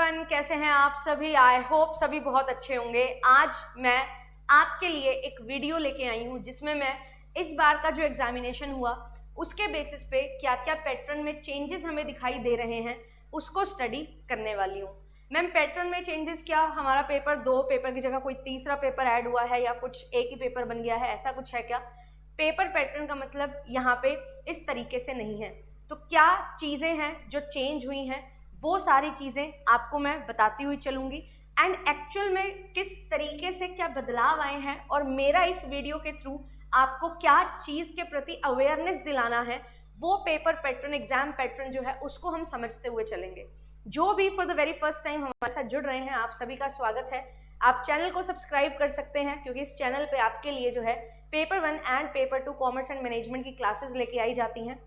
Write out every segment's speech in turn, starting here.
Everyone, कैसे हैं आप सभी। आई होप सभी बहुत अच्छे होंगे। आज मैं आपके लिए एक वीडियो लेके आई हूँ जिसमें मैं इस बार का जो एग्जामिनेशन हुआ उसके बेसिस पे क्या क्या पैटर्न में चेंजेस हमें दिखाई दे रहे हैं उसको स्टडी करने वाली हूँ। मैम पैटर्न में चेंजेस क्या, हमारा पेपर 2 पेपर की जगह कोई तीसरा पेपर ऐड हुआ है या कुछ एक ही पेपर बन गया है, ऐसा कुछ है क्या? पेपर पैटर्न का मतलब यहाँ पे इस तरीके से नहीं है। तो क्या चीज़ें हैं जो चेंज हुई हैं वो सारी चीज़ें आपको मैं बताती हुई चलूँगी एंड एक्चुअल में किस तरीके से क्या बदलाव आए हैं और मेरा इस वीडियो के थ्रू आपको क्या चीज़ के प्रति अवेयरनेस दिलाना है, वो पेपर पैटर्न एग्जाम पैटर्न जो है उसको हम समझते हुए चलेंगे। जो भी for the very first time हमारे साथ जुड़ रहे हैं, आप सभी का स्वागत है। आप चैनल को सब्सक्राइब कर सकते हैं क्योंकि इस चैनल पे आपके लिए जो है paper 1 and paper 2 commerce and management की क्लासेस लेके आई जाती हैं,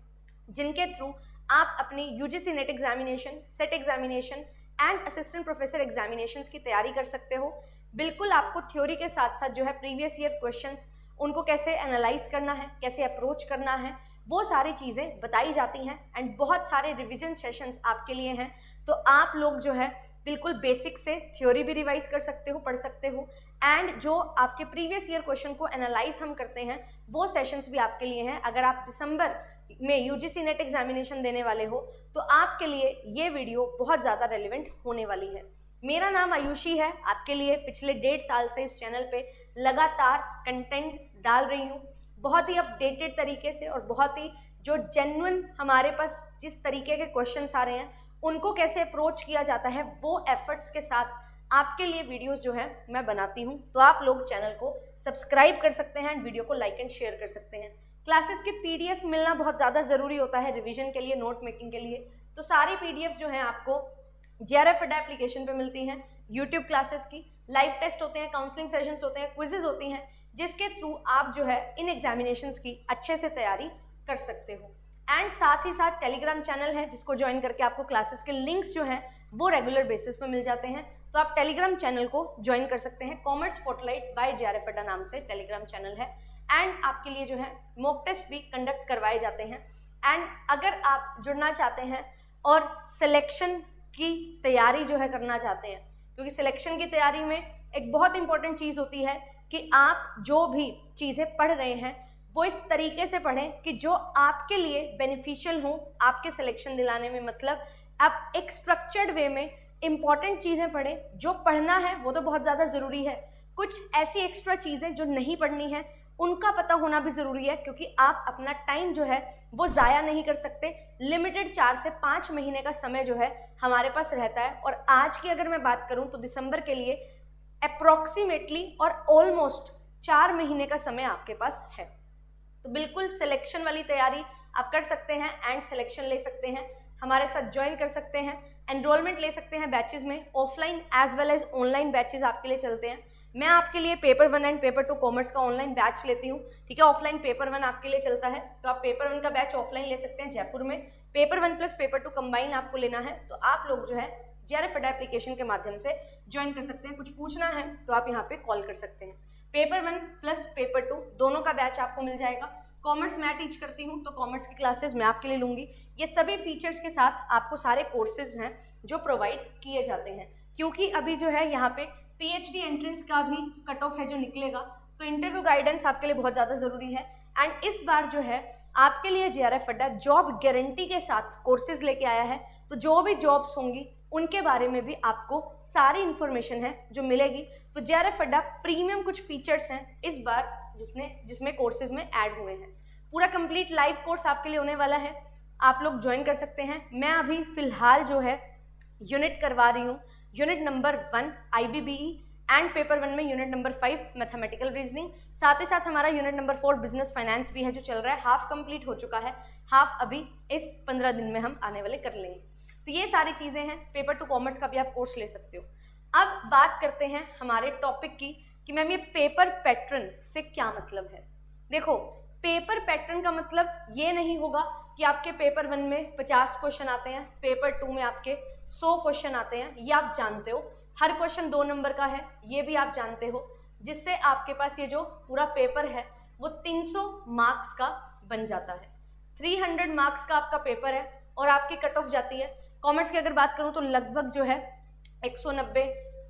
जिनके थ्रू आप अपनी UGC net examination, set examination and assistant professor examinations की तैयारी कर सकते हो। बिल्कुल आपको थ्योरी के साथ साथ जो है प्रीवियस ईयर क्वेश्चंस, उनको कैसे एनालाइज करना है, कैसे अप्रोच करना है, वो सारी चीज़ें बताई जाती हैं एंड बहुत सारे रिविजन सेशंस आपके लिए हैं। तो आप लोग जो है बिल्कुल बेसिक से थ्योरी भी रिवाइज कर सकते हो, पढ़ सकते हो एंड जो आपके प्रीवियस ईयर क्वेश्चन को एनालाइज हम करते हैं वो सेशंस भी आपके लिए हैं। अगर आप दिसंबर में यूजीसी नेट एग्जामिनेशन देने वाले हो तो आपके लिए ये वीडियो बहुत ज़्यादा रेलिवेंट होने वाली है। मेरा नाम आयुषी है, आपके लिए पिछले 1.5 साल से इस चैनल पे लगातार कंटेंट डाल रही हूँ, बहुत ही अपडेटेड तरीके से और बहुत ही जो जेन्युइन हमारे पास जिस तरीके के क्वेश्चंस आ रहे हैं उनको कैसे अप्रोच किया जाता है वो एफर्ट्स के साथ आपके लिए वीडियोस जो है मैं बनाती हूँ। तो आप लोग चैनल को सब्सक्राइब कर सकते हैं एंड वीडियो को लाइक एंड शेयर कर सकते हैं। क्लासेस की पीडीएफ मिलना बहुत ज़्यादा ज़रूरी होता है रिवीजन के लिए, नोट मेकिंग के लिए। तो सारी पीडीएफ जो हैं आपको JRF अड्डा एप्लीकेशन पे मिलती हैं। यूट्यूब क्लासेस की लाइव टेस्ट होते हैं, काउंसलिंग सेशंस होते हैं, क्विजेज होती हैं, जिसके थ्रू आप जो है इन एग्जामिनेशंस की अच्छे से तैयारी कर सकते हो। एंड साथ ही साथ टेलीग्राम चैनल है जिसको ज्वाइन करके आपको क्लासेस के लिंक्स जो हैं वो रेगुलर बेसिस पे मिल जाते हैं। तो आप टेलीग्राम चैनल को ज्वाइन कर सकते हैं। कॉमर्स स्पॉटलाइट बाय JRF अड्डा नाम से टेलीग्राम चैनल है एंड आपके लिए जो है मॉक टेस्ट भी कंडक्ट करवाए जाते हैं। एंड अगर आप जुड़ना चाहते हैं और सिलेक्शन की तैयारी जो है करना चाहते हैं, क्योंकि सिलेक्शन की तैयारी में एक बहुत इंपॉर्टेंट चीज़ होती है कि आप जो भी चीज़ें पढ़ रहे हैं वो इस तरीके से पढ़ें कि जो आपके लिए बेनिफिशियल हो आपके सिलेक्शन दिलाने में। मतलब आप एक स्ट्रक्चर्ड वे में इंपॉर्टेंट चीज़ें पढ़ें। जो पढ़ना है वो तो बहुत ज़्यादा ज़रूरी है, कुछ ऐसी एक्स्ट्रा चीज़ें जो नहीं पढ़नी है उनका पता होना भी ज़रूरी है, क्योंकि आप अपना टाइम जो है वो ज़ाया नहीं कर सकते। लिमिटेड 4 से 5 महीने का समय जो है हमारे पास रहता है और आज की अगर मैं बात करूं तो दिसंबर के लिए अप्रॉक्सीमेटली और ऑलमोस्ट 4 महीने का समय आपके पास है। तो बिल्कुल सिलेक्शन वाली तैयारी आप कर सकते हैं एंड सिलेक्शन ले सकते हैं, हमारे साथ ज्वाइन कर सकते हैं, एनरोलमेंट ले सकते हैं बैचेज में। Offline as well as online batches आपके लिए चलते हैं। मैं आपके लिए पेपर 1 एंड पेपर 2 कॉमर्स का ऑनलाइन बैच लेती हूँ, ठीक है। ऑफलाइन पेपर 1 आपके लिए चलता है तो आप पेपर 1 का बैच ऑफलाइन ले सकते हैं जयपुर में। पेपर 1 प्लस पेपर 2 कंबाइन आपको लेना है तो आप लोग जो है JRF अड्डा एप्लीकेशन के माध्यम से ज्वाइन कर सकते हैं। कुछ पूछना है तो आप यहाँ पे कॉल कर सकते हैं। पेपर 1 प्लस पेपर 2 दोनों का बैच आपको मिल जाएगा। कॉमर्स मैं टीच करती हूँ तो कॉमर्स की क्लासेस मैं आपके लिए लूँगी। ये सभी फीचर्स के साथ आपको सारे कोर्सेज हैं जो प्रोवाइड किए जाते हैं, क्योंकि अभी जो है यहाँ पे PhD एंट्रेंस का भी कट ऑफ है जो निकलेगा, तो इंटरव्यू गाइडेंस आपके लिए बहुत ज़्यादा ज़रूरी है। एंड इस बार जो है आपके लिए JRF अड्डा जॉब गारंटी के साथ कोर्सेज लेके आया है। तो जो भी जॉब्स होंगी उनके बारे में भी आपको सारी इन्फॉर्मेशन है जो मिलेगी। तो JRF अड्डा प्रीमियम कुछ फीचर्स हैं इस बार जिसमें कोर्सेज में ऐड हुए हैं। पूरा कंप्लीट लाइव कोर्स आपके लिए होने वाला है, आप लोग ज्वाइन कर सकते हैं। मैं अभी फ़िलहाल जो है यूनिट करवा रही हूँ, unit number 1 IBBE and paper 1 में यूनिट नंबर 5 मैथमेटिकल रीजनिंग। साथ ही साथ हमारा यूनिट नंबर 4 बिजनेस फाइनेंस भी है जो चल रहा है। हाफ कंप्लीट हो चुका है, हाफ अभी इस 15 दिन में हम आने वाले कर लेंगे। तो ये सारी चीज़ें हैं। पेपर 2 कॉमर्स का भी आप कोर्स ले सकते हो। अब बात करते हैं हमारे टॉपिक की कि मैम ये पेपर पैटर्न से क्या मतलब है। देखो, पेपर पैटर्न का मतलब ये नहीं होगा कि आपके पेपर 1 में 50 क्वेश्चन आते हैं, पेपर 2 में आपके 100 क्वेश्चन आते हैं। ये आप जानते हो, हर क्वेश्चन 2 नंबर का है, ये भी आप जानते हो, जिससे आपके पास ये जो पूरा पेपर है वो 300 मार्क्स का बन जाता है। 300 मार्क्स का आपका पेपर है और आपकी कट ऑफ जाती है। कॉमर्स की अगर बात करूँ तो लगभग जो है 190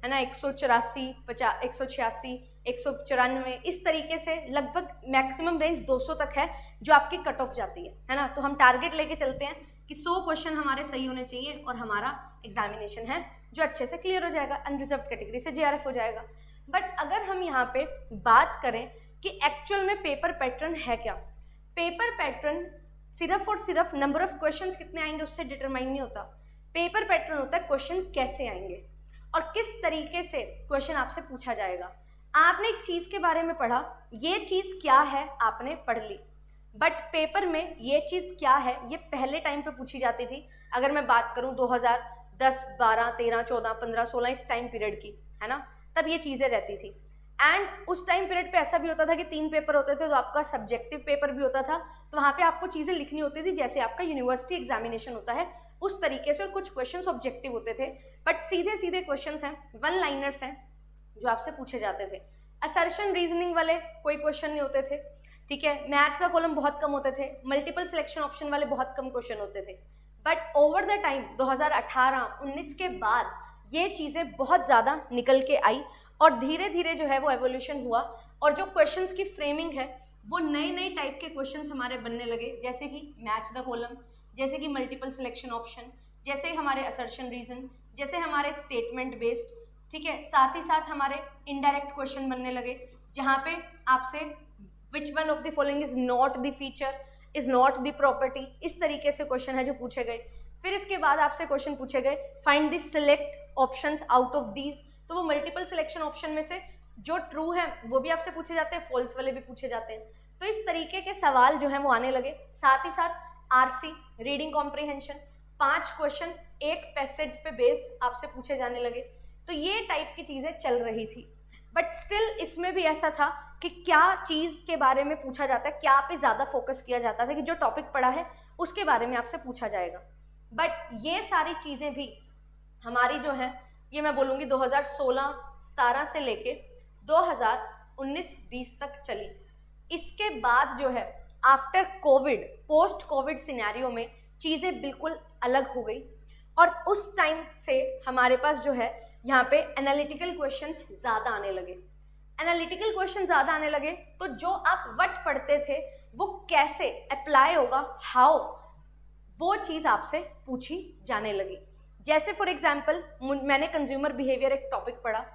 है ना, 184, 50, 186, 194, इस तरीके से लगभग मैक्सिमम रेंज 200 तक है जो आपकी कट ऑफ जाती है ना। तो हम टारगेट लेके चलते हैं कि 100 क्वेश्चन हमारे सही होने चाहिए और हमारा एग्जामिनेशन है जो अच्छे से क्लियर हो जाएगा, अनरिजर्व कैटेगरी से JRF हो जाएगा। बट अगर हम यहाँ पे बात करें कि एक्चुअल में पेपर पैटर्न है क्या, पेपर पैटर्न सिर्फ और सिर्फ नंबर ऑफ क्वेश्चंस कितने आएंगे उससे डिटरमाइन नहीं होता। पेपर पैटर्न होता है क्वेश्चन कैसे आएंगे और किस तरीके से क्वेश्चन आपसे पूछा जाएगा। आपने एक चीज़ के बारे में पढ़ा, ये चीज़ क्या है आपने पढ़ ली, बट पेपर में ये चीज़ क्या है ये पहले टाइम पे पूछी जाती थी। अगर मैं बात करूँ 2010, 12, 13, 14, 15, 16 इस टाइम पीरियड की, है ना, तब ये चीज़ें रहती थी। एंड उस टाइम पीरियड पे ऐसा भी होता था कि 3 पेपर होते थे, तो आपका सब्जेक्टिव पेपर भी होता था, तो वहाँ पे आपको चीज़ें लिखनी होती थी जैसे आपका यूनिवर्सिटी एग्जामिनेशन होता है उस तरीके से, और कुछ क्वेश्चंस ऑब्जेक्टिव होते थे। बट सीधे सीधे क्वेश्चंस हैं, वन लाइनर्स हैं जो आपसे पूछे जाते थे। असर्शन रीजनिंग वाले कोई क्वेश्चन नहीं होते थे, ठीक है। मैथ्स का कॉलम बहुत कम होते थे, मल्टीपल सिलेक्शन ऑप्शन वाले बहुत कम क्वेश्चन होते थे। बट ओवर द टाइम 2018-19 के बाद ये चीज़ें बहुत ज़्यादा निकल के आई और धीरे धीरे जो है वो एवोल्यूशन हुआ और जो क्वेश्चंस की फ्रेमिंग है वो नए नए टाइप के क्वेश्चंस हमारे बनने लगे, जैसे कि मैच द कॉलम, जैसे कि मल्टीपल सिलेक्शन ऑप्शन, जैसे हमारे असर्शन रीजन, जैसे हमारे स्टेटमेंट बेस्ड, ठीक है। साथ ही साथ हमारे इनडायरेक्ट क्वेश्चन बनने लगे जहाँ पे आपसे which one of the following is not the feature, is not the property, इस तरीके से क्वेश्चन है जो पूछे गए। फिर इसके बाद आपसे क्वेश्चन पूछे गए find the select options out of these, तो वो मल्टीपल सिलेक्शन ऑप्शन में से जो ट्रू है वो भी आपसे पूछे जाते हैं, फॉल्स वाले भी पूछे जाते हैं। तो इस तरीके के सवाल जो हैं वो आने लगे। साथ ही साथ RC रीडिंग कॉम्प्रिहेंशन, 5 क्वेश्चन एक पैसेज पे बेस्ड आपसे पूछे जाने लगे। तो ये टाइप की चीज़ें चल रही थी। बट स्टिल इसमें भी ऐसा था कि क्या चीज़ के बारे में पूछा जाता है, क्या पे ज़्यादा फोकस किया जाता था कि जो टॉपिक पढ़ा है उसके बारे में आपसे पूछा जाएगा। बट ये सारी चीज़ें भी हमारी जो है ये मैं बोलूँगी 2016-17 से लेके 2019-20 तक चली। इसके बाद जो है after Covid, post Covid scenario में चीज़ें बिल्कुल अलग हो गई और उस टाइम से हमारे पास जो है यहाँ पे एनालिटिकल क्वेश्चंस ज़्यादा आने लगे। एनालिटिकल क्वेश्चन ज़्यादा आने लगे तो जो आप व्हाट पढ़ते थे वो कैसे अप्लाई होगा, हाउ, वो चीज़ आपसे पूछी जाने लगी। जैसे फॉर एग्जाम्पल मैंने कंज्यूमर बिहेवियर एक टॉपिक पढ़ा,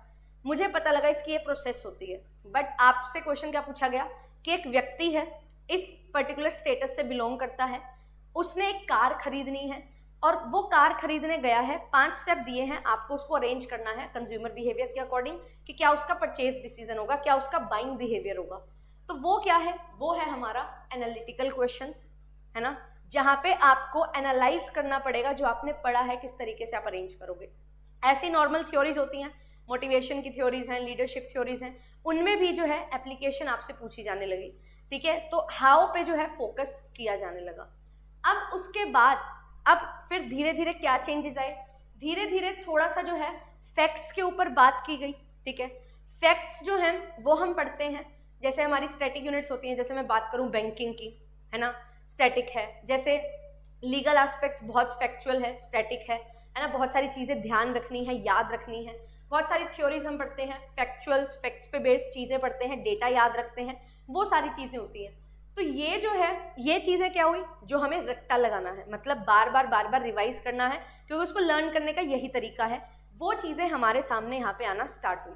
मुझे पता लगा इसकी ये प्रोसेस होती है। बट आपसे क्वेश्चन क्या पूछा गया कि एक व्यक्ति है, इस पर्टिकुलर स्टेटस से बिलोंग करता है, उसने एक कार खरीदनी है और वो कार खरीदने गया है, 5 स्टेप दिए हैं आपको, उसको अरेंज करना है कंज्यूमर बिहेवियर के अकॉर्डिंग कि क्या उसका परचेज डिसीजन होगा, क्या उसका बाइंग बिहेवियर होगा। तो वो क्या है, वो है हमारा एनालिटिकल क्वेश्चंस, है ना, जहाँ पे आपको एनालाइज करना पड़ेगा जो आपने पढ़ा है किस तरीके से आप अरेंज करोगे। ऐसी नॉर्मल थ्योरीज होती हैं, मोटिवेशन की थ्योरीज हैं, लीडरशिप थ्योरीज हैं, उनमें भी जो है एप्लीकेशन आपसे पूछी जाने लगी, ठीक है। तो हाउ पे जो है फोकस किया जाने लगा। अब उसके बाद अब फिर धीरे धीरे क्या चेंजेस आए, धीरे धीरे थोड़ा सा जो है फैक्ट्स के ऊपर बात की गई, ठीक है। फैक्ट्स जो हैं वो हम पढ़ते हैं, जैसे हमारी स्टैटिक यूनिट्स होती हैं, जैसे मैं बात करूं बैंकिंग की, है ना, स्टैटिक है। जैसे लीगल एस्पेक्ट्स बहुत फैक्चुअल है, स्टैटिक है ना, बहुत सारी चीज़ें ध्यान रखनी है, याद रखनी है। बहुत सारी थ्योरीज हम पढ़ते हैं, फैक्चुअल्स, फैक्ट्स पे बेस्ड चीज़ें पढ़ते हैं, डेटा याद रखते हैं, वो सारी चीज़ें होती हैं। तो ये जो है ये चीज़ें क्या हुई जो हमें रट्टा लगाना है, मतलब बार बार रिवाइज करना है, क्योंकि उसको लर्न करने का यही तरीका है। वो चीज़ें हमारे सामने यहाँ पे आना स्टार्ट हुई,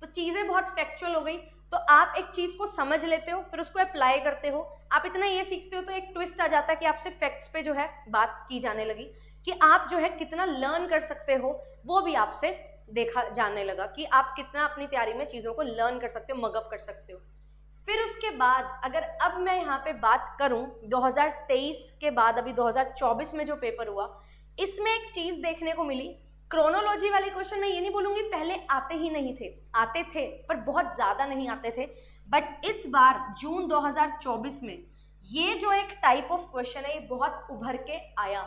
तो चीज़ें बहुत फैक्चुअल हो गई। तो आप एक चीज़ को समझ लेते हो, फिर उसको अप्लाई करते हो, आप इतना ये सीखते हो तो एक ट्विस्ट आ जाता है कि आपसे फैक्ट्स पे जो है बात की जाने लगी कि आप जो है कितना लर्न कर सकते हो, वो भी आपसे देखा जाने लगा कि आप कितना अपनी तैयारी में चीज़ों को लर्न कर सकते हो, मगअप कर सकते हो। फिर उसके बाद अगर अब मैं यहाँ पे बात करूँ 2023 के बाद अभी 2024 में जो पेपर हुआ, इसमें एक चीज़ देखने को मिली। क्रोनोलॉजी वाले क्वेश्चन मैं ये नहीं बोलूँगी पहले आते ही नहीं थे, आते थे पर बहुत ज़्यादा नहीं आते थे। बट इस बार जून 2024 में ये जो एक टाइप ऑफ क्वेश्चन है ये बहुत उभर के आया।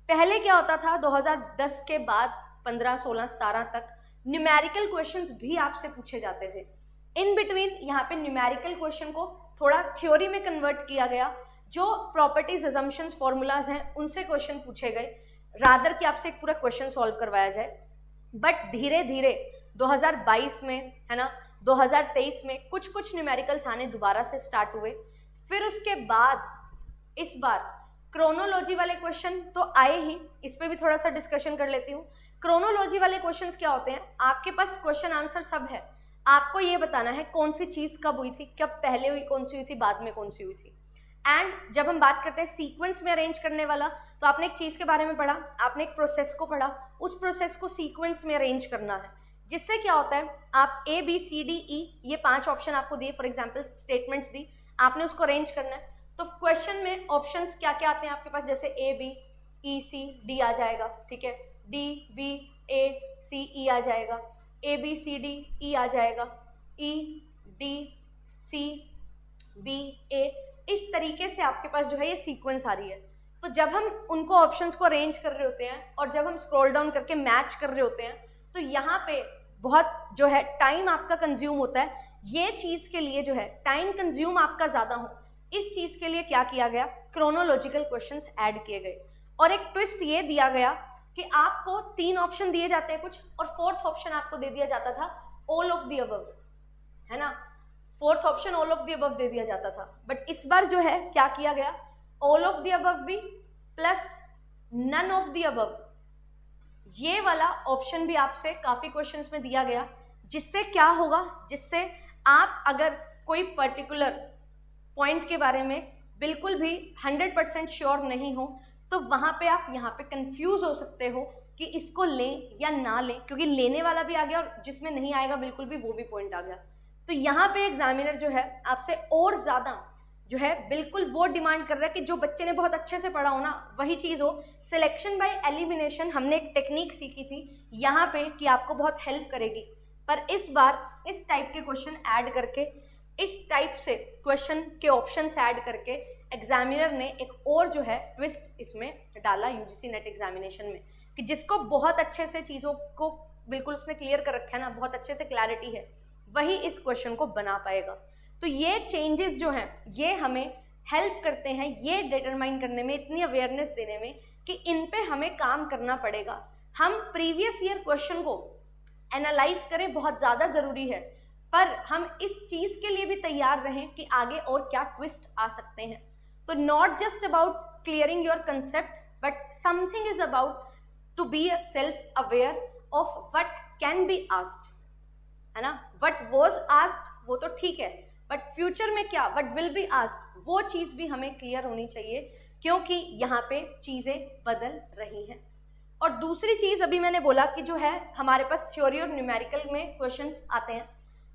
पहले क्या होता था 2010 के बाद 15, 16, 17 तक न्यूमेरिकल क्वेश्चंस भी आपसे पूछे जाते थे। इन बिटवीन यहाँ पे न्यूमेरिकल क्वेश्चन को थोड़ा थ्योरी में कन्वर्ट किया गया, जो प्रॉपर्टीज, अजम्पशंस, फॉर्मूलाज हैं उनसे क्वेश्चन पूछे गए, रादर कि आपसे एक पूरा क्वेश्चन सॉल्व करवाया जाए। बट धीरे धीरे 2022 में, है ना, 2023 में कुछ कुछ न्यूमेरिकल्स आने दोबारा से स्टार्ट हुए। फिर उसके बाद इस बार क्रोनोलॉजी वाले क्वेश्चन तो आए ही, इस पर भी थोड़ा सा डिस्कशन कर लेती हूँ। क्रोनोलॉजी वाले क्वेश्चंस क्या होते हैं, आपके पास क्वेश्चन आंसर सब है, आपको ये बताना है कौन सी चीज़ कब हुई थी, कब पहले हुई, कौन सी हुई थी, बाद में कौन सी हुई थी। एंड जब हम बात करते हैं सीक्वेंस में अरेंज करने वाला, तो आपने एक चीज़ के बारे में पढ़ा, आपने एक प्रोसेस को पढ़ा, उस प्रोसेस को सीक्वेंस में अरेंज करना है, जिससे क्या होता है, आप A B C D E ये 5 ऑप्शन आपको दिए, फॉर एग्जाम्पल स्टेटमेंट्स दी, आपने उसको अरेंज करना है। तो क्वेश्चन में ऑप्शंस क्या क्या आते हैं आपके पास, जैसे A B E C D आ जाएगा, ठीक है, D B A C E आ जाएगा, A B C D E आ जाएगा, E D C B A, इस तरीके से आपके पास जो है ये सीक्वेंस आ रही है। तो जब हम उनको ऑप्शंस को अरेंज कर रहे होते हैं और जब हम स्क्रॉल डाउन करके मैच कर रहे होते हैं, तो यहाँ पे बहुत जो है टाइम आपका कंज्यूम होता है। ये चीज़ के लिए जो है टाइम कंज्यूम आपका ज़्यादा हो, इस चीज़ के लिए क्या किया गया, क्रोनोलॉजिकल क्वेश्चंस ऐड किए गए। और एक ट्विस्ट ये दिया गया कि आपको 3 ऑप्शन दिए जाते हैं कुछ, और 4th ऑप्शन आपको दे दिया जाता था ऑल ऑफ द अबव, है ना, 4th option all of the above दे दिया जाता था। बट इस बार जो है क्या किया गया, ऑल ऑफ द अबव भी plus none of the above, ये वाला ऑप्शन भी आपसे काफ़ी क्वेश्चंस में दिया गया। जिससे क्या होगा, जिससे आप अगर कोई पर्टिकुलर पॉइंट के बारे में बिल्कुल भी 100% श्योर नहीं हो, तो वहाँ पे आप यहाँ पे कंफ्यूज हो सकते हो कि इसको लें या ना लें, क्योंकि लेने वाला भी आ गया और जिसमें नहीं आएगा बिल्कुल भी, वो भी पॉइंट आ गया। तो यहाँ पे एग्जामिनर जो है आपसे और ज़्यादा जो है बिल्कुल वो डिमांड कर रहा है कि जो बच्चे ने बहुत अच्छे से पढ़ा हो ना, वही चीज़ हो। सिलेक्शन बाय एलिमिनेशन हमने एक टेक्निक सीखी थी यहाँ पे कि आपको बहुत हेल्प करेगी, पर इस बार इस टाइप के क्वेश्चन ऐड करके, इस टाइप से क्वेश्चन के ऑप्शंस ऐड करके एग्जामिनर ने एक और जो है ट्विस्ट इसमें डाला यूजीसी नेट एग्जामिनेशन में, कि जिसको बहुत अच्छे से चीज़ों को बिल्कुल उसने क्लियर कर रखा है ना, बहुत अच्छे से क्लैरिटी है, वही इस क्वेश्चन को बना पाएगा। तो ये चेंजेस जो हैं ये हमें हेल्प करते हैं ये डिटरमाइन करने में, इतनी अवेयरनेस देने में कि इन पे हमें काम करना पड़ेगा। हम प्रीवियस ईयर क्वेश्चन को एनालाइज करें बहुत ज़्यादा ज़रूरी है, पर हम इस चीज़ के लिए भी तैयार रहें कि आगे और क्या ट्विस्ट आ सकते हैं। तो not just about clearing your concept, but something is about to be a self aware of what can be asked, है ना। व्हाट वाज आस्क्ड वो तो ठीक है, बट फ्यूचर में क्या, व्हाट विल बी आस्क्ड, वो चीज़ भी हमें क्लियर होनी चाहिए, क्योंकि यहाँ पे चीज़ें बदल रही हैं। और दूसरी चीज़ अभी मैंने बोला कि जो है हमारे पास थ्योरी और न्यूमेरिकल में क्वेश्चंस आते हैं।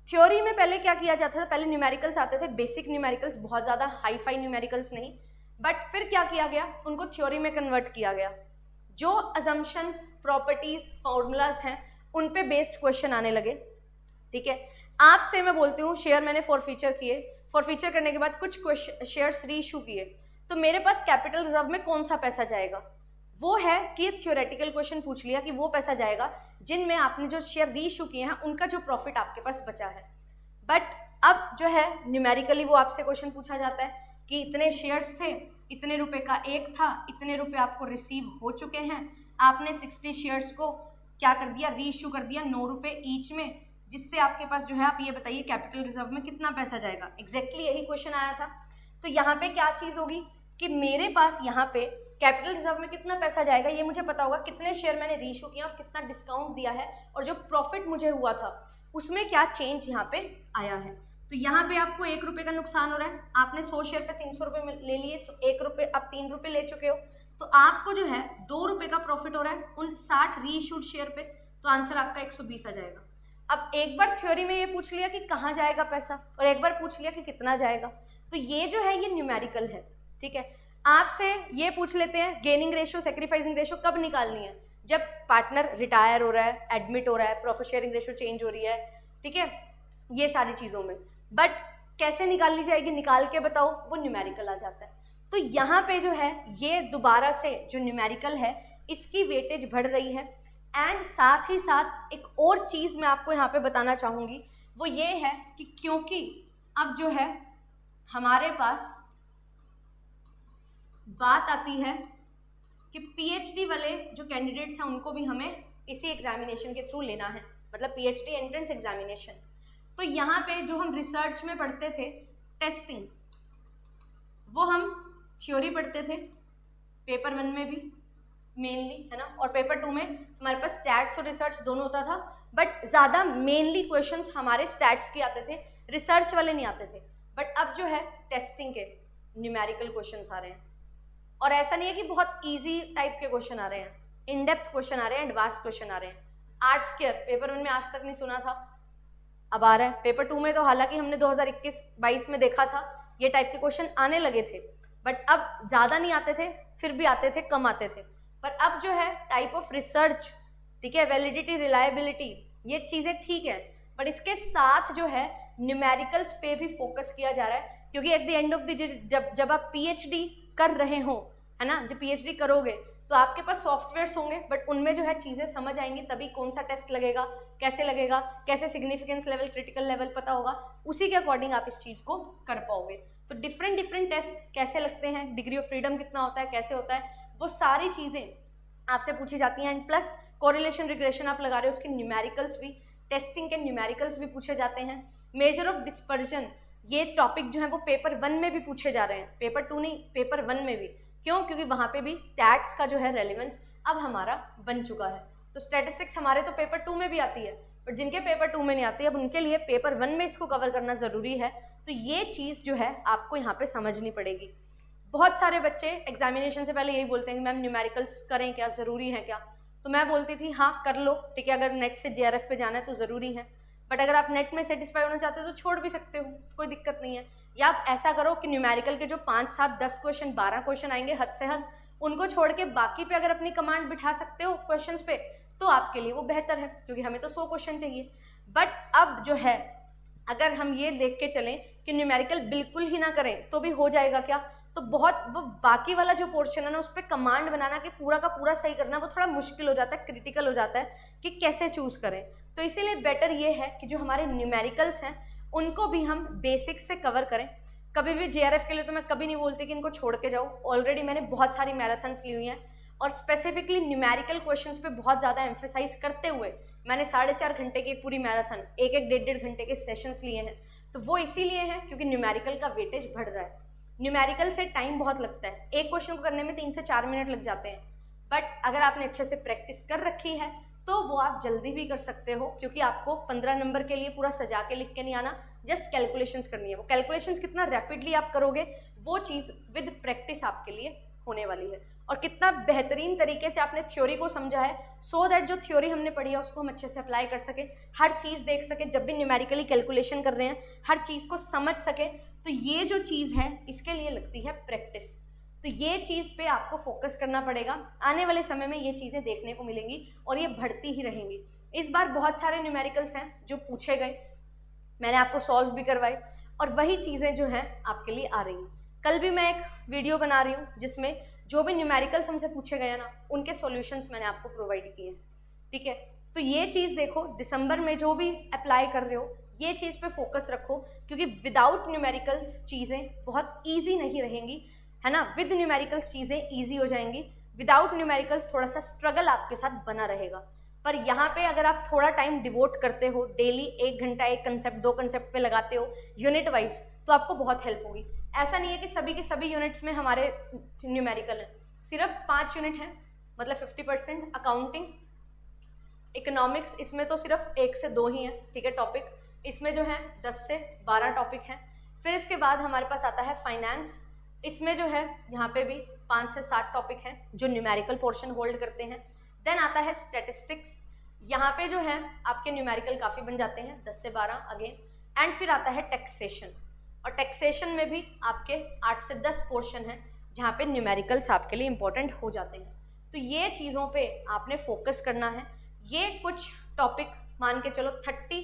थ्योरी में पहले क्या किया जाता था, पहले न्यूमेरिकल्स आते थे, बेसिक न्यूमेरिकल्स, बहुत ज़्यादा हाई फाई न्यूमेरिकल्स नहीं, बट फिर क्या किया गया, उनको थ्योरी में कन्वर्ट किया गया। जो अजम्पशंस, प्रॉपर्टीज़, फॉर्मूलाज हैं, उन पे बेस्ड क्वेश्चन आने लगे, ठीक है। आपसे मैं बोलती हूँ शेयर मैंने फॉरफीचर किए, फॉरफीचर करने के बाद कुछ शेयर्स री इशू किए, तो मेरे पास कैपिटल रिजर्व में कौन सा पैसा जाएगा, वो है कि ये थ्योरेटिकल क्वेश्चन पूछ लिया कि वो पैसा जाएगा जिनमें आपने जो शेयर री इशू किए हैं उनका जो प्रॉफिट आपके पास बचा है। बट अब जो है न्यूमेरिकली वो आपसे क्वेश्चन पूछा जाता है कि इतने शेयर्स थे, इतने रुपए का एक था, इतने रुपए आपको रिसीव हो चुके हैं, आपने 60 शेयर्स को क्या कर दिया, री इशू कर दिया 9 रुपये ईच में, जिससे आपके पास जो है आप ये बताइए कैपिटल रिजर्व में कितना पैसा जाएगा। एग्जैक्टली यही क्वेश्चन आया था। तो यहाँ पे क्या चीज़ होगी कि मेरे पास यहाँ पे कैपिटल रिजर्व में कितना पैसा जाएगा ये मुझे पता होगा, कितने शेयर मैंने री इशू किया और कितना डिस्काउंट दिया है, और जो प्रॉफिट मुझे हुआ था उसमें क्या चेंज यहाँ पे आया है। तो यहाँ पे आपको 1 रुपये का नुकसान हो रहा है, आपने 100 शेयर पे 300 रुपये ले लिए, 1 रुपये आप 3 रुपये ले चुके हो, तो आपको जो है 2 रुपये का प्रॉफिट हो रहा है उन 60 री इशूड शेयर पे, तो आंसर आपका 120 आ जाएगा। अब एक बार थ्योरी में ये पूछ लिया कि कहाँ जाएगा पैसा, और एक बार पूछ लिया कि कितना जाएगा, तो ये जो है ये न्यूमेरिकल है, ठीक है। आपसे ये पूछ लेते हैं गेनिंग रेशियो, सेक्रीफाइसिंग रेशियो कब निकालनी है, जब पार्टनर रिटायर हो रहा है, एडमिट हो रहा है, प्रॉफिट शेयरिंग रेशियो चेंज हो रही है, ठीक है, ये सारी चीज़ों में। बट कैसे निकालनी जाएगी, निकाल के बताओ, वो न्यूमेरिकल आ जाता है। तो यहाँ पे जो है ये दोबारा से जो न्यूमेरिकल है इसकी वेटेज बढ़ रही है। एंड साथ ही साथ एक और चीज़ मैं आपको यहाँ पे बताना चाहूँगी, वो ये है कि क्योंकि अब जो है हमारे पास बात आती है कि पीएचडी वाले जो कैंडिडेट्स हैं उनको भी हमें इसी एग्जामिनेशन के थ्रू लेना है, मतलब पीएचडी एंट्रेंस एग्जामिनेशन। तो यहाँ पे जो हम रिसर्च में पढ़ते थे टेस्टिंग, वो हम थ्योरी पढ़ते थे पेपर 1 में भी मेनली, है ना, और पेपर 2 में हमारे पास स्टैट्स और रिसर्च दोनों होता था, बट ज़्यादा मेनली क्वेश्चंस हमारे स्टैट्स के आते थे, रिसर्च वाले नहीं आते थे। बट अब जो है टेस्टिंग के न्यूमेरिकल क्वेश्चंस आ रहे हैं, और ऐसा नहीं है कि बहुत ईजी टाइप के क्वेश्चन आ रहे हैं, इन डेप्थ क्वेश्चन आ रहे हैं, एडवांस क्वेश्चन आ रहे हैं। आर्ट्स केयर पेपर 1 में आज तक नहीं सुना था, अब आ रहा है। पेपर 2 में तो हालांकि हमने 2021-22 में देखा था ये टाइप के क्वेश्चन आने लगे थे, बट अब ज़्यादा नहीं आते थे, फिर भी आते थे, कम आते थे। पर अब जो है टाइप ऑफ रिसर्च, ठीक है, वैलिडिटी, रिलायबिलिटी, ये चीज़ें ठीक है, बट इसके साथ जो है न्यूमेरिकल्स पे भी फोकस किया जा रहा है, क्योंकि at the end of the जब आप पीएचडी कर रहे हो, है ना, जब पीएचडी करोगे तो आपके पास सॉफ्टवेयर्स होंगे, बट उनमें जो है चीज़ें समझ आएंगी, तभी कौन सा टेस्ट लगेगा, कैसे सिग्निफिकेंस लेवल, क्रिटिकल लेवल पता होगा, उसी के अकॉर्डिंग आप इस चीज़ को कर पाओगे। तो डिफरेंट टेस्ट कैसे लगते हैं, डिग्री ऑफ फ्रीडम कितना होता है, कैसे होता है, वो सारी चीज़ें आपसे पूछी जाती हैं। एंड प्लस कोरिलेशन रिग्रेशन आप लगा रहे हो, उसके न्यूमेरिकल्स भी, टेस्टिंग के न्यूमेरिकल्स भी पूछे जाते हैं। मेजर ऑफ डिस्पर्जन, ये टॉपिक जो है वो पेपर 1 में भी पूछे जा रहे हैं, पेपर 2 नहीं, पेपर 1 में भी। क्यों? क्योंकि वहाँ पे भी स्टैट्स का जो है रेलेवेंस अब हमारा बन चुका है। तो स्टैटिस्टिक्स हमारे तो पेपर 2 में भी आती है, बट जिनके पेपर 2 में नहीं आती, अब उनके लिए पेपर 1 में इसको कवर करना ज़रूरी है। तो ये चीज़ जो है आपको यहाँ पे समझनी पड़ेगी। बहुत सारे बच्चे एग्जामिनेशन से पहले यही बोलते हैं कि मैम न्यूमेरिकल्स करें क्या, ज़रूरी है क्या? तो मैं बोलती थी हाँ कर लो, ठीक है, अगर नेट से जेआरएफ पे जाना है तो ज़रूरी है, बट अगर आप नेट में सेटिस्फाई होना चाहते हो तो छोड़ भी सकते हो, कोई दिक्कत नहीं है। या आप ऐसा करो कि न्यूमेरिकल के जो 5, 7, 10 क्वेश्चन, 12 क्वेश्चन आएंगे हद से हद, उनको छोड़ के बाकी पे अगर अपनी कमांड बिठा सकते हो क्वेश्चंस पे, तो आपके लिए वो बेहतर है, क्योंकि हमें तो 100 क्वेश्चन चाहिए। बट अब जो है अगर हम ये देख के चलें कि न्यूमेरिकल बिल्कुल ही ना करें तो भी हो जाएगा क्या, तो बहुत वो बाकी वाला जो पोर्शन है ना, उस पर कमांड बनाना कि पूरा का पूरा सही करना, वो थोड़ा मुश्किल हो जाता है, क्रिटिकल हो जाता है कि कैसे चूज़ करें। तो इसीलिए बेटर ये है कि जो हमारे न्यूमेरिकल्स हैं उनको भी हम बेसिक से कवर करें। कभी भी जेआरएफ के लिए तो मैं कभी नहीं बोलती कि इनको छोड़ के जाओ, ऑलरेडी मैंने बहुत सारी मैराथन्स ली हुई हैं, और स्पेसिफिकली न्यूमेरिकल क्वेश्चंस पे बहुत ज़्यादा एम्फेसाइज करते हुए मैंने 4.5 घंटे की पूरी मैराथन, 1-1, 1.5 घंटे के सेशंस लिए हैं। तो वो इसीलिए है क्योंकि न्यूमेरिकल का वेटेज बढ़ रहा है। न्यूमेरिकल से टाइम बहुत लगता है, एक क्वेश्चन को करने में 3 से 4 मिनट लग जाते हैं, बट अगर आपने अच्छे से प्रैक्टिस कर रखी है तो वो आप जल्दी भी कर सकते हो, क्योंकि आपको 15 नंबर के लिए पूरा सजा के लिख के नहीं आना, जस्ट कैलकुलेशंस करनी है। वो कैलकुलेशंस कितना रैपिडली आप करोगे, वो चीज़ विद प्रैक्टिस आपके लिए होने वाली है, और कितना बेहतरीन तरीके से आपने थ्योरी को समझा है, सो दैट जो थ्योरी हमने पढ़ी है उसको हम अच्छे से अप्लाई कर सके, हर चीज़ देख सके, जब भी न्यूमेरिकली कैलकुलेशन कर रहे हैं हर चीज़ को समझ सके। तो ये जो चीज़ है इसके लिए लगती है प्रैक्टिस। तो ये चीज़ पे आपको फोकस करना पड़ेगा। आने वाले समय में ये चीज़ें देखने को मिलेंगी और ये बढ़ती ही रहेंगी। इस बार बहुत सारे न्यूमेरिकल्स हैं जो पूछे गए, मैंने आपको सॉल्व भी करवाए, और वही चीज़ें जो हैं आपके लिए आ रही हैं। कल भी मैं एक वीडियो बना रही हूँ जिसमें जो भी न्यूमेरिकल्स हमसे पूछे गए हैं ना, उनके सॉल्यूशंस मैंने आपको प्रोवाइड किए हैं, ठीक है। तो ये चीज़ देखो, दिसंबर में जो भी अप्लाई कर रहे हो ये चीज़ पे फोकस रखो, क्योंकि विदाउट न्यूमेरिकल्स चीज़ें बहुत ईजी नहीं रहेंगी, है ना। विद न्यूमेरिकल्स चीज़ें ईजी हो जाएंगी, विदाउट न्यूमेरिकल्स थोड़ा सा स्ट्रगल आपके साथ बना रहेगा। पर यहाँ पे अगर आप थोड़ा टाइम डिवोट करते हो, डेली 1 घंटा एक कंसेप्ट 2 कंसेप्ट पे लगाते हो यूनिट वाइज, तो आपको बहुत हेल्प होगी। ऐसा नहीं है कि सभी के सभी यूनिट्स में हमारे न्यूमेरिकल हैं, सिर्फ 5 यूनिट हैं, मतलब 50%। अकाउंटिंग, इकोनॉमिक्स, इसमें तो सिर्फ 1 से 2 ही हैं, ठीक है, टॉपिक। इसमें जो है 10 से 12 टॉपिक हैं। फिर इसके बाद हमारे पास आता है फाइनेंस, इसमें जो है यहाँ पे भी 5 से 7 टॉपिक हैं जो न्यूमेरिकल पोर्शन होल्ड करते हैं। देन आता है स्टैटिस्टिक्स, यहाँ पे जो है आपके न्यूमेरिकल काफ़ी बन जाते हैं, 10 से 12 अगेन। एंड फिर आता है टैक्सेशन, और टैक्सेशन में भी आपके 8 से 10 पोर्शन हैं जहाँ पे न्यूमेरिकल्स आपके लिए इंपॉर्टेंट हो जाते हैं। तो ये चीज़ों पे आपने फोकस करना है। ये कुछ टॉपिक मान के चलो 30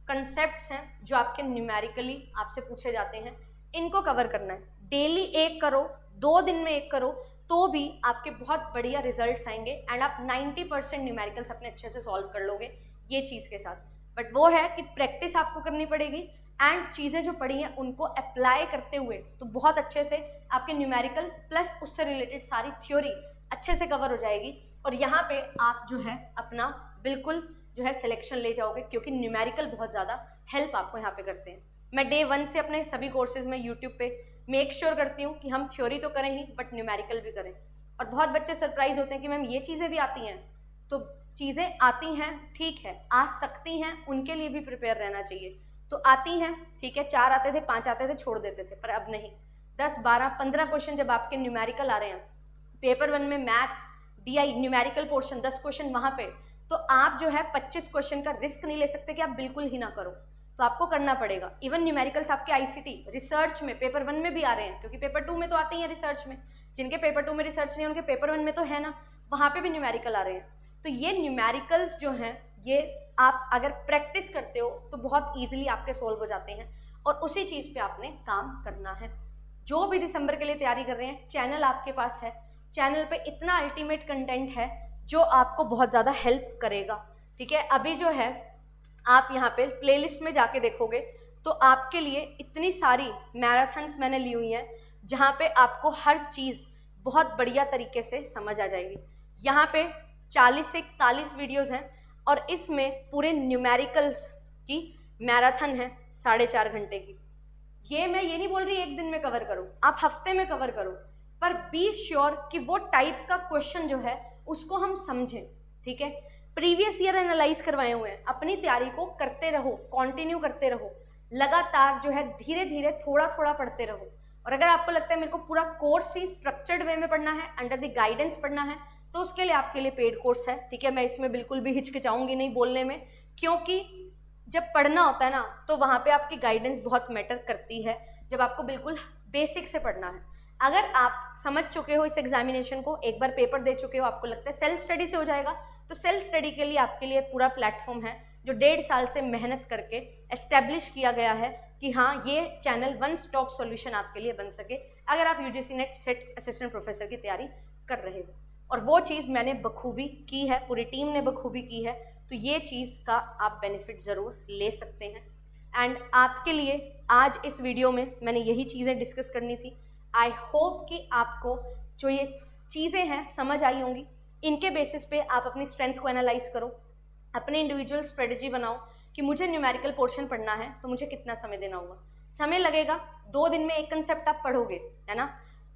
कंसेप्ट्स हैं जो आपके न्यूमेरिकली आपसे पूछे जाते हैं, इनको कवर करना है। डेली 1 करो, 2 दिन में 1 करो, तो भी आपके बहुत बढ़िया रिजल्ट्स आएंगे, एंड आप 90% न्यूमेरिकल्स अपने अच्छे से सॉल्व कर लोगे ये चीज़ के साथ। बट वो है कि प्रैक्टिस आपको करनी पड़ेगी, एंड चीज़ें जो पढ़ी हैं उनको अप्लाई करते हुए तो बहुत अच्छे से आपके न्यूमेरिकल प्लस उससे रिलेटेड सारी थ्योरी अच्छे से कवर हो जाएगी, और यहाँ पे आप जो है अपना बिल्कुल जो है सिलेक्शन ले जाओगे, क्योंकि न्यूमेरिकल बहुत ज़्यादा हेल्प आपको यहाँ पे करते हैं। मैं डे 1 से अपने सभी कोर्सेज में यूट्यूब पे मेक श्योर करती हूँ कि हम थ्योरी तो करें ही बट न्यूमेरिकल भी करें। और बहुत बच्चे सरप्राइज होते हैं कि मैम ये चीज़ें भी आती हैं। तो चीज़ें आती हैं, ठीक है, आ सकती हैं, उनके लिए भी प्रिपेयर रहना चाहिए। तो आती हैं, ठीक है, 4 आते थे, 5 आते थे, छोड़ देते थे, पर अब नहीं। 10, 12, 15 क्वेश्चन जब आपके न्यूमेरिकल आ रहे हैं, पेपर 1 में maths DI numerical portion 10 question वहाँ पे, तो आप जो है 25 क्वेश्चन का रिस्क नहीं ले सकते कि आप बिल्कुल ही ना करो, तो आपको करना पड़ेगा। इवन न्यूमेरिकल्स आपके ICT रिसर्च में पेपर 1 में भी आ रहे हैं, क्योंकि पेपर 2 में तो आते ही हैं रिसर्च में। जिनके पेपर 2 में रिसर्च नहीं है उनके पेपर 1 में तो है ना, वहाँ पे भी न्यूमेरिकल आ रहे हैं। तो ये न्यूमेरिकल्स जो हैं, ये आप अगर प्रैक्टिस करते हो तो बहुत ईजिली आपके सोल्व हो जाते हैं, और उसी चीज़ पे आपने काम करना है। जो भी दिसंबर के लिए तैयारी कर रहे हैं, चैनल आपके पास है, चैनल पे इतना अल्टीमेट कंटेंट है जो आपको बहुत ज़्यादा हेल्प करेगा, ठीक है। अभी जो है आप यहाँ पे प्लेलिस्ट में जाके देखोगे तो आपके लिए इतनी सारी मैराथन्स मैंने ली हुई हैं, जहाँ पे आपको हर चीज़ बहुत बढ़िया तरीके से समझ आ जाएगी। यहाँ पे 40 से 41 वीडियोज़ हैं, और इसमें पूरे न्यूमेरिकल्स की मैराथन है 4.5 घंटे की। ये मैं ये नहीं बोल रही एक दिन में कवर करो, आप हफ्ते में कवर करो, पर बी श्योर कि वो टाइप का क्वेश्चन जो है उसको हम समझें, ठीक है। प्रीवियस ईयर एनालाइज करवाए हुए हैं, अपनी तैयारी को करते रहो, कंटिन्यू करते रहो, लगातार जो है धीरे धीरे थोड़ा थोड़ा पढ़ते रहो। और अगर आपको लगता है मेरे को पूरा कोर्स ही स्ट्रक्चर्ड वे में पढ़ना है, अंडर द गाइडेंस पढ़ना है, तो उसके लिए आपके लिए पेड कोर्स है, ठीक है। मैं इसमें बिल्कुल भी हिचकिचाऊंगी नहीं बोलने में, क्योंकि जब पढ़ना होता है ना तो वहाँ पे आपकी गाइडेंस बहुत मैटर करती है, जब आपको बिल्कुल बेसिक से पढ़ना है। अगर आप समझ चुके हो इस एग्जामिनेशन को, एक बार पेपर दे चुके हो, आपको लगता है सेल्फ स्टडी से हो जाएगा, तो सेल्फ स्टडी के लिए आपके लिए पूरा प्लेटफॉर्म है जो 1.5 साल से मेहनत करके एस्टेब्लिश किया गया है कि हाँ ये चैनल वन स्टॉप सॉल्यूशन आपके लिए बन सके अगर आप UGC net set assistant professor की तैयारी कर रहे हो। और वो चीज़ मैंने बखूबी की है, पूरी टीम ने बखूबी की है, तो ये चीज़ का आप बेनिफिट ज़रूर ले सकते हैं। एंड आपके लिए आज इस वीडियो में मैंने यही चीज़ें डिस्कस करनी थी। आई होप कि आपको जो ये चीज़ें हैं समझ आई होंगी। इनके बेसिस पे आप अपनी स्ट्रेंथ को एनालाइज करो, अपनी इंडिविजुअल स्ट्रेटजी बनाओ कि मुझे न्यूमेरिकल पोर्शन पढ़ना है तो मुझे कितना समय देना होगा। समय लगेगा, 2 दिन में एक कंसेप्ट आप पढ़ोगे, है ना,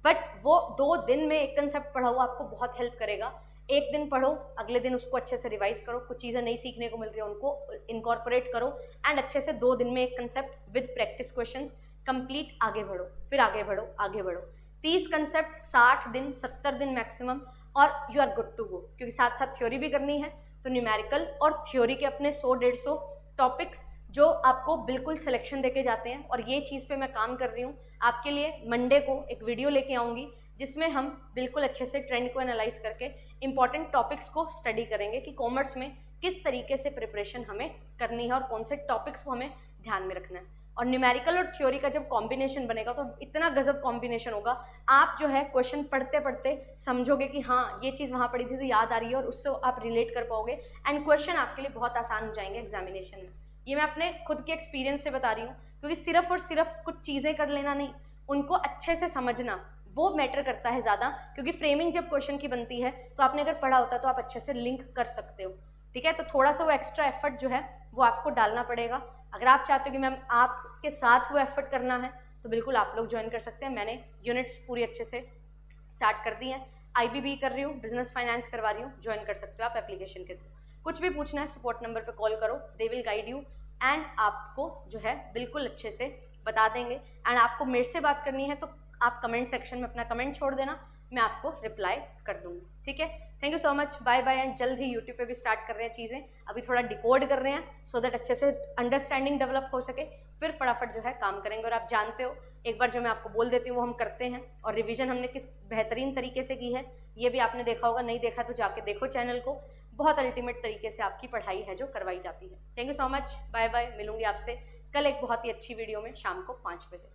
बट वो 2 दिन में एक कंसेप्ट पढ़ा हुआ आपको बहुत हेल्प करेगा। एक दिन पढ़ो, अगले दिन उसको अच्छे से रिवाइज करो, कुछ चीज़ें नई सीखने को मिल रही है उनको इनकॉर्पोरेट करो, एंड अच्छे से 2 दिन में एक concept with practice questions complete आगे बढ़ो, फिर आगे बढ़ो, आगे बढ़ो। 30 कंसेप्ट 60 दिन 70 दिन मैक्सिमम, और you are good to go. क्योंकि साथ साथ थ्योरी भी करनी है, तो न्यूमेरिकल और थ्योरी के अपने 100-150 टॉपिक्स जो आपको बिल्कुल सिलेक्शन देके जाते हैं। और ये चीज़ पे मैं काम कर रही हूँ, आपके लिए मंडे को एक वीडियो लेके आऊँगी जिसमें हम बिल्कुल अच्छे से ट्रेंड को एनालाइज करके इंपॉर्टेंट टॉपिक्स को स्टडी करेंगे कि कॉमर्स में किस तरीके से प्रिपरेशन हमें करनी है और कौन से टॉपिक्स को हमें ध्यान में रखना है। और न्यूमेरिकल और थ्योरी का जब कॉम्बिनेशन बनेगा तो इतना गजब कॉम्बिनेशन होगा, आप जो है क्वेश्चन पढ़ते पढ़ते समझोगे कि हाँ ये चीज़ वहाँ पढ़ी थी तो याद आ रही है, और उससे आप रिलेट कर पाओगे, एंड क्वेश्चन आपके लिए बहुत आसान हो जाएंगे एग्जामिनेशन में। ये मैं अपने खुद के एक्सपीरियंस से बता रही हूँ, क्योंकि सिर्फ और सिर्फ कुछ चीज़ें कर लेना नहीं, उनको अच्छे से समझना वो मैटर करता है ज़्यादा। क्योंकि फ्रेमिंग जब क्वेश्चन की बनती है तो आपने अगर पढ़ा होता है तो आप अच्छे से लिंक कर सकते हो, ठीक है। तो थोड़ा सा वो एक्स्ट्रा एफर्ट जो है वो आपको डालना पड़ेगा। अगर आप चाहते हो कि मैम आपके साथ वो एफर्ट करना है तो बिल्कुल आप लोग ज्वाइन कर सकते हैं। मैंने यूनिट्स पूरी अच्छे से स्टार्ट कर दी हैं, IB कर रही हूँ, बिजनेस फाइनेंस करवा रही हूँ, ज्वाइन कर सकते हो आप एप्लीकेशन के थ्रू। कुछ भी पूछना है सपोर्ट नंबर पे कॉल करो, they will guide you, and आपको जो है बिल्कुल अच्छे से बता देंगे। एंड आपको मेरे से बात करनी है तो आप कमेंट सेक्शन में अपना कमेंट छोड़ देना, मैं आपको रिप्लाई कर दूँगी, ठीक है। Thank you so much, bye bye. And जल्द ही यूट्यूब पे भी स्टार्ट कर रहे हैं चीज़ें, अभी थोड़ा डिकोड कर रहे हैं सो दैट अच्छे से अंडरस्टैंडिंग डेवलप हो सके, फिर फटाफट जो है काम करेंगे। और आप जानते हो एक बार जो मैं आपको बोल देती हूँ वो हम करते हैं, और रिवीजन हमने किस बेहतरीन तरीके से की है ये भी आपने देखा होगा, नहीं देखा तो जाके देखो चैनल को, बहुत अल्टीमेट तरीके से आपकी पढ़ाई है जो करवाई जाती है। Thank you so much, bye bye. मिलूंगी आपसे कल एक बहुत ही अच्छी वीडियो में शाम को 5 बजे।